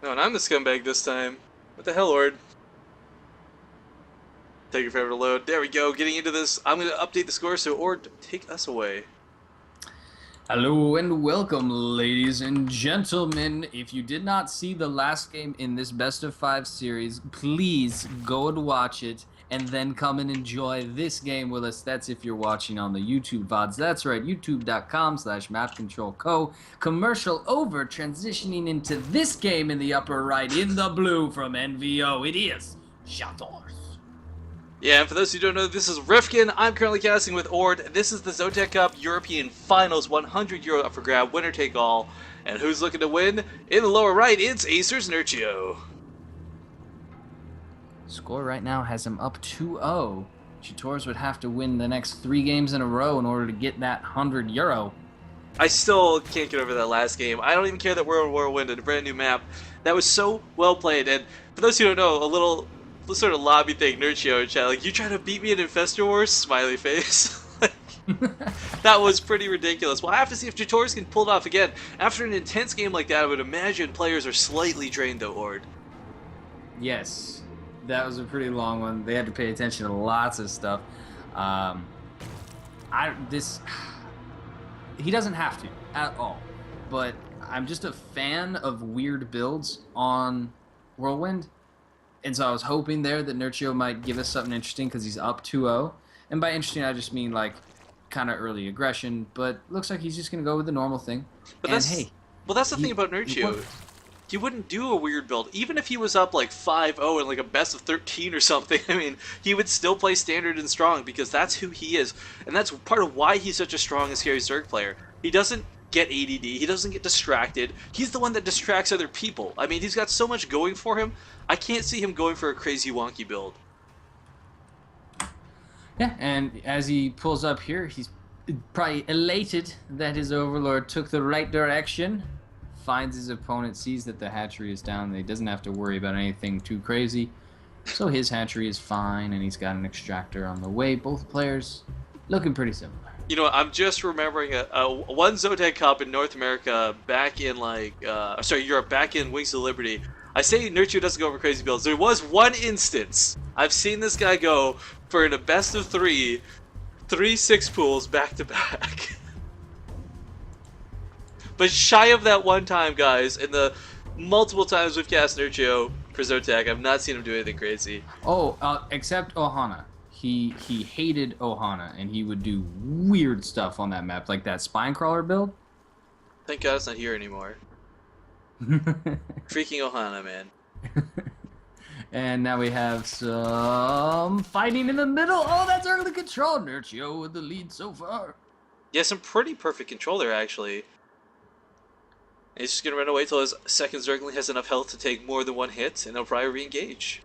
No, and I'm the scumbag this time. What the hell, Ord? Taking forever to load. There we go. Getting into this. I'm going to update the score, so Ord, take us away. Hello and welcome, ladies and gentlemen. If you did not see the last game in this best of 5 series, please go and watch it and then come and enjoy this game with us. That's if you're watching on the YouTube VODs. That's right, youtube.com/mapcontrolco. Commercial over, transitioning into this game in the upper right in the blue from NvO. It is Chtors. Yeah, and for those who don't know, this is Rifkin. I'm currently casting with Ord. This is the ZOTAC Cup European Finals, €100 up for grab, winner take all. And who's looking to win? In the lower right, it's Acer.Nerchio. Score right now has him up 2-0. Chtors would have to win the next 3 games in a row in order to get that €100. I still can't get over that last game. I don't even care that we're on Whirlwind and a brand new map. That was so well played. And for those who don't know, a little sort of lobby thing, Nerchio in chat, like, you trying to beat me in Infestor Wars? Smiley face. That was pretty ridiculous. We'll have to see if Chtors can pull it off again. After an intense game like that, I would imagine players are slightly drained though, Ord. Yes, that was a pretty long one. They had to pay attention to lots of stuff. He doesn't have to at all, but I'm just a fan of weird builds on Whirlwind, and so I was hoping there that Nerchio might give us something interesting because he's up 2-0. And by interesting, I just mean like kind of early aggression, but looks like he's just gonna go with the normal thing. But and that's the thing about Nerchio. He wouldn't do a weird build. Even if he was up like 5-0 in like a best of 13 or something, I mean, he would still play standard and strong because that's who he is. And that's part of why he's such a strong and scary Zerg player. He doesn't get ADD, he doesn't get distracted. He's the one that distracts other people. I mean, he's got so much going for him. I can't see him going for a crazy wonky build. Yeah, and as he pulls up here, he's probably elated that his overlord took the right direction. Finds his opponent, sees that the hatchery is down, and he doesn't have to worry about anything too crazy. So his hatchery is fine, and he's got an extractor on the way. Both players looking pretty similar. You know, I'm just remembering one ZOTAC Cup in North America back in Europe, back in Wings of Liberty. I say Nerchio doesn't go over crazy builds. There was one instance I've seen this guy go for in a best of 3 6 pools back to back. But shy of that one time, guys, and the multiple times we've cast Nerchio for ZOTAC, I've not seen him do anything crazy. Oh, except Ohana. He hated Ohana, and he would do weird stuff on that map, like that spine crawler build. Thank God it's not here anymore. Freaking Ohana, man. And now we have some fighting in the middle. Oh, that's early control. Nerchio with the lead so far. Yeah, some pretty perfect control there, actually. He's just going to run away till his second Zergling has enough health to take more than one hit, and he'll probably re-engage.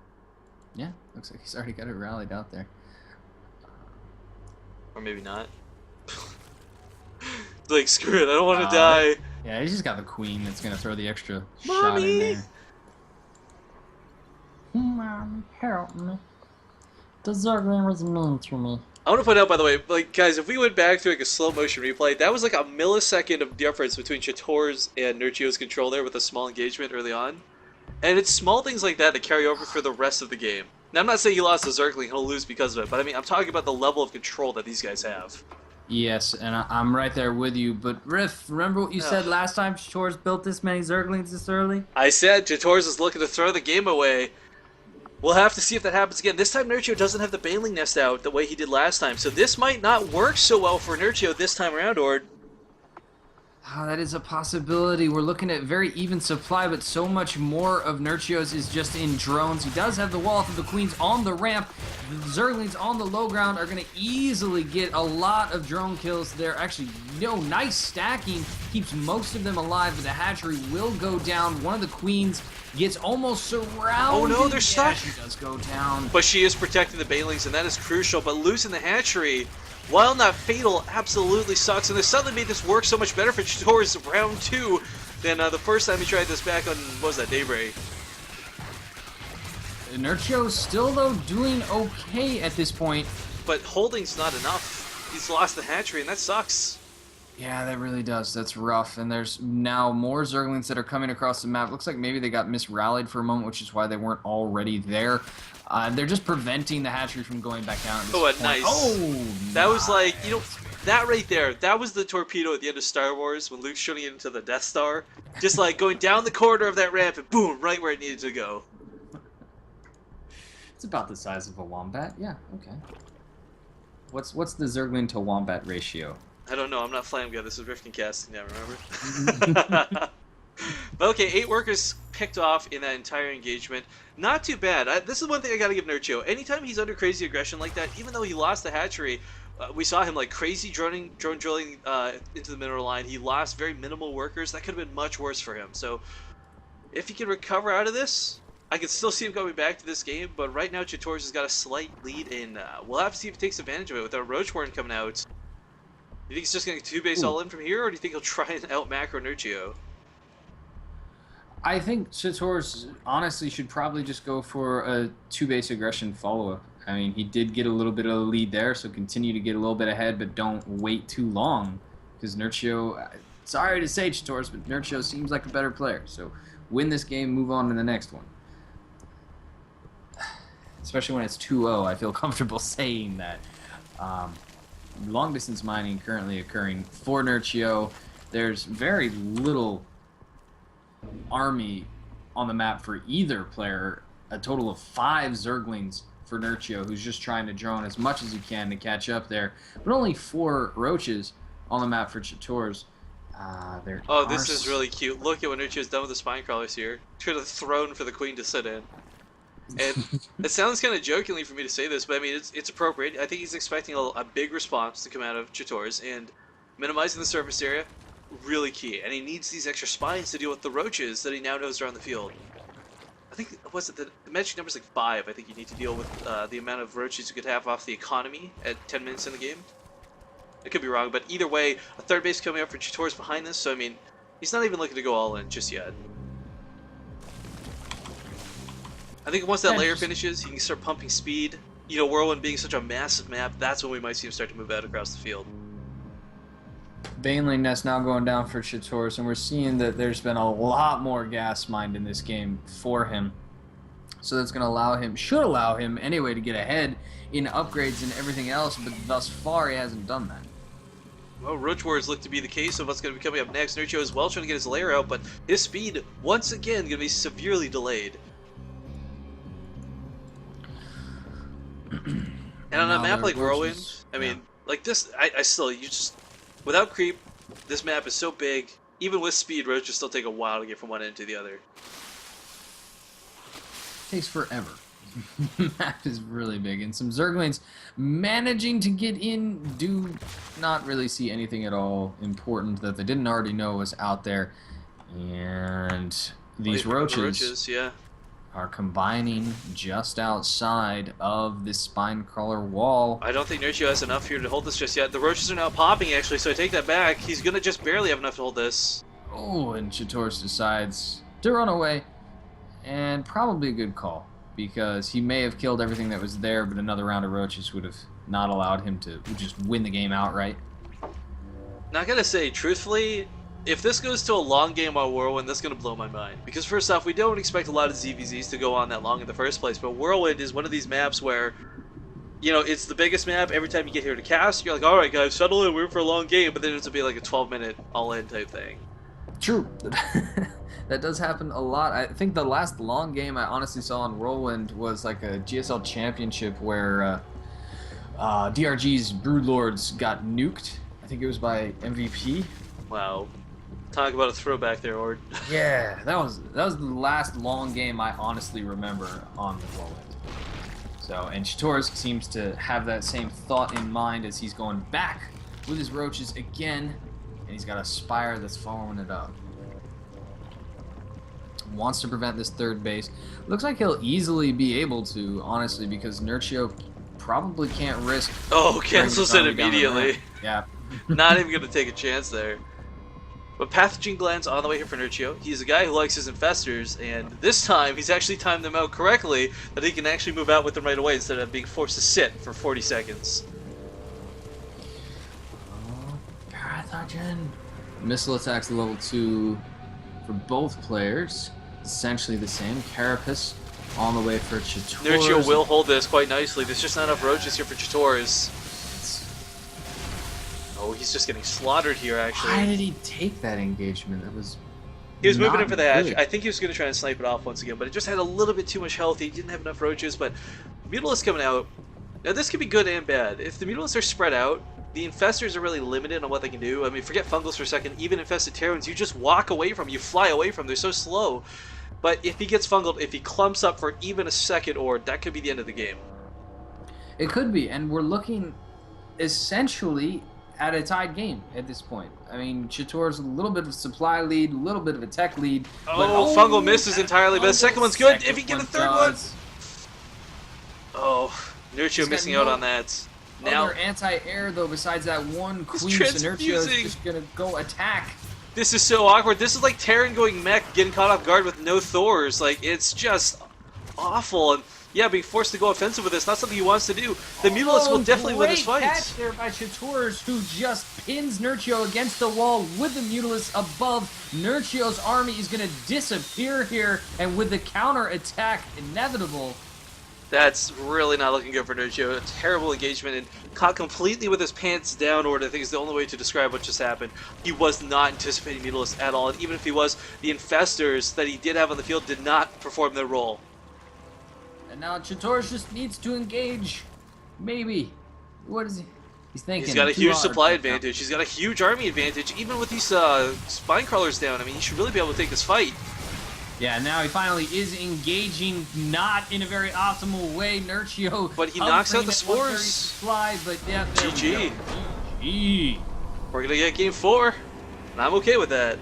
Yeah, looks like he's already got it rallied out there. Or maybe not. Like, screw it, I don't want to die. Yeah, he's just got the queen that's going to throw the extra shot in there. Mommy, help me. The Zergling was mean to me. I want to point out, by the way, like, guys, if we went back to like a slow motion replay, that was like a millisecond of difference between Chtors and Nerchio's control there with a small engagement early on. And it's small things like that that carry over for the rest of the game. Now, I'm not saying he lost the Zergling, he'll lose because of it, but I mean, I'm talking about the level of control that these guys have. Yes, and I'm right there with you, but Riff, remember what you said last time Chtors built this many Zerglings this early? I said Chtors is looking to throw the game away. We'll have to see if that happens again. This time Nerchio doesn't have the Baneling Nest out the way he did last time, so this might not work so well for Nerchio this time around, Ord. Oh, that is a possibility. We're looking at very even supply, but so much more of Nerchio's is just in drones. He does have the wall of the queens on the ramp. The Zerglings on the low ground are going to easily get a lot of drone kills there. Actually, no, nice stacking. Keeps most of them alive, but the hatchery will go down. One of the queens gets almost surrounded. Oh no, they're stuck. Yeah, she does go down. But she is protecting the Banelings, and that is crucial. But losing the hatchery, while not fatal, absolutely sucks. And they suddenly made this work so much better for Chtors round 2 than the first time he tried this back on, what was that, Daybreak? Nerchio still, though, doing okay at this point. But holding's not enough. He's lost the hatchery, and that sucks. Yeah, that really does. That's rough. And there's now more Zerglings that are coming across the map. Looks like maybe they got misrallied for a moment, which is why they weren't already there. They're just preventing the hatchery from going back out at this Oh, point. nice. Oh, That was like, you know, nice. that right there, that was the torpedo at the end of Star Wars when Luke's shooting it into the Death Star. Just like going down the corridor of that ramp and boom, right where it needed to go. It's about the size of a wombat. Yeah, okay. What's the Zergling to wombat ratio? I don't know, I'm not Flam Guy, this is Rifkin casting now, remember? But okay, 8 workers picked off in that entire engagement. Not too bad. This is one thing I gotta give Nerchio. Anytime he's under crazy aggression like that, even though he lost the hatchery, we saw him like crazy drone drilling into the mineral line. He lost very minimal workers. That could have been much worse for him. So if he can recover out of this, I can still see him coming back to this game. But right now, Chtors has got a slight lead, and we'll have to see if he takes advantage of it with our Roachborn coming out. You think he's just going to 2-base all in from here, or do you think he'll try and out macro Nerchio? I think Chtors honestly should probably just go for a 2-base aggression follow-up. I mean, he did get a little bit of a lead there, so continue to get a little bit ahead, but don't wait too long. Because Nerchio, sorry to say Chtors, but Nerchio seems like a better player. So win this game, move on to the next one. Especially when it's 2-0, I feel comfortable saying that. Long-distance mining currently occurring for Nerchio. There's very little army on the map for either player. A total of 5 Zerglings for Nerchio, who's just trying to drone as much as he can to catch up there, but only 4 roaches on the map for Chtors. Oh, this is really cute. Look at what Nerchio's done with the spine crawlers here. Created a throne for the queen to sit in. And it sounds kind of jokingly for me to say this, but I mean, it's appropriate. I think he's expecting a big response to come out of Chtors, and minimizing the surface area, really key. And he needs these extra spines to deal with the roaches that he now knows are on the field. I think, what's it, the magic number's like 5. I think you need to deal with the amount of roaches you could have off the economy at 10 minutes in the game. I could be wrong, but either way, a 3rd base coming up for Chtors behind this, so I mean, he's not even looking to go all in just yet. I think once that layer finishes, he can start pumping speed. You know, Whirlwind being such a massive map, that's when we might see him start to move out across the field. Baneling Nest now going down for Chtors, and we're seeing that there's been a lot more gas mined in this game for him. So that's going to allow him, should allow him anyway, to get ahead in upgrades and everything else, but thus far he hasn't done that. Well, Roach Wars look to be the case of what's going to be coming up next. Nerchio as well trying to get his layer out, but his speed, once again, going to be severely delayed. And on a map like Whirlwind, I mean, like this, I still, you just, without creep, this map is so big, even with speed, roaches still take a while to get from one end to the other. Takes forever. Map is really big, and some Zerglings managing to get in do not really see anything at all important that they didn't already know was out there. And these roaches yeah, are combining just outside of this spine crawler wall. I don't think Nerchio has enough here to hold this just yet. The roaches are now popping, actually, so I take that back. He's going to just barely have enough to hold this. Oh, and Chtors decides to run away, and probably a good call, because he may have killed everything that was there, but another round of roaches would have not allowed him to just win the game outright. Not going to say, truthfully, if this goes to a long game on Whirlwind, that's going to blow my mind. Because first off, we don't expect a lot of ZVZs to go on that long in the first place, but Whirlwind is one of these maps where, you know, it's the biggest map. Every time you get here to cast, you're like, alright guys, settle in, we're in for a long game, but then it ends up being like a 12-minute all-in type thing. True. That does happen a lot. I think the last long game I honestly saw on Whirlwind was like a GSL championship where DRG's Broodlords got nuked. I think it was by MVP. Wow. Talk about a throwback there, Ord. Yeah, that was the last long game I honestly remember on the Whirlwind. So, and Chtors seems to have that same thought in mind as he's going back with his roaches again, and he's got a Spire that's following it up. Wants to prevent this 3rd base. Looks like he'll easily be able to, honestly, because Nerchio probably can't risk. Oh, cancels it immediately. Yeah. Not even going to take a chance there. But Pathogen Gland's on the way here for Nerchio. He's a guy who likes his infestors, and this time he's actually timed them out correctly that he can actually move out with them right away instead of being forced to sit for 40 seconds. Oh, Dodging. Missile attacks level 2 for both players. Essentially the same. Carapace on the way for Chtors. Nerchio will hold this quite nicely. There's just not enough roaches here for Chtors. Oh, he's just getting slaughtered here, actually. Why did he take that engagement? That was... He was moving in for the hatch. good. I think he was going to try and snipe it off once again, but it just had a little bit too much health. He didn't have enough roaches, but Mutalisk coming out. Now, this could be good and bad. If the Mutalisks are spread out, the Infestors are really limited on what they can do. I mean, forget Fungals for a second. Even Infested Terrans, you just walk away from, you fly away from. They're so slow. But if he gets fungled, if he clumps up for even a second, or that could be the end of the game. It could be, and we're looking essentially at a tied game at this point. I mean, Chtors a little bit of a supply lead, a little bit of a tech lead. Oh, Fungal misses entirely, but the second one's good. If he get a third one. Oh, Nerchio missing out on that. Now Other anti-air though, besides that one queen, so Nerchio is just gonna go attack. This is so awkward. This is like Terran going mech, getting caught off guard with no Thors. Like, it's just awful. And yeah, being forced to go offensive with this, not something he wants to do. The Mutalisk will definitely win this fight. Great catch there by Chtors, who just pins Nerchio against the wall with the Mutalisk above. Nerchio's army is going to disappear here, and with the counter attack inevitable. That's really not looking good for Nerchio. A terrible engagement and caught completely with his pants down, or I think is the only way to describe what just happened. He was not anticipating Mutalisk at all, and even if he was, the Infestors that he did have on the field did not perform their role. And now Chtors just needs to engage. Maybe. What is he? He's thinking. He's got a huge supply advantage. He's got a huge army advantage, even with these spine crawlers down. I mean, he should really be able to take this fight. Yeah, now he finally is engaging, not in a very optimal way. Nerchio, but he knocks out the hovering at 130 spores. Supply, but yeah, there we GG. go. GG. We're gonna get game 4, and I'm okay with that.